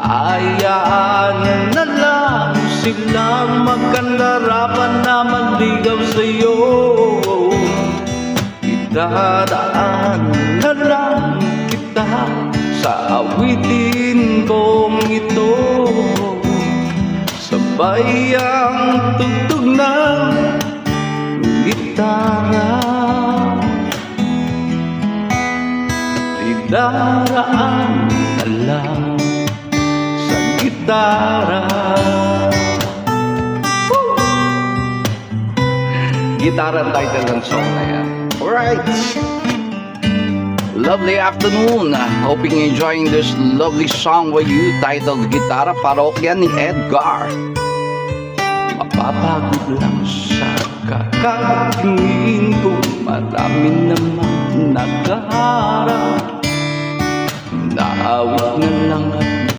Hayaan na lang silang magkanarapan na manligaw sa'yo. Idadaan na lang kita sa awitin kong ito, sabay ang tugtog ng gitara. Idaraan na lang sa gitara. Gitara ang title ng song na yan. Alright, lovely afternoon. Hoping enjoying this lovely song with you, titled Gitara, parokya ni Edgar. Mapapagod lang sa kakatingin ko, marami namang nakaharap. Naawit na lang at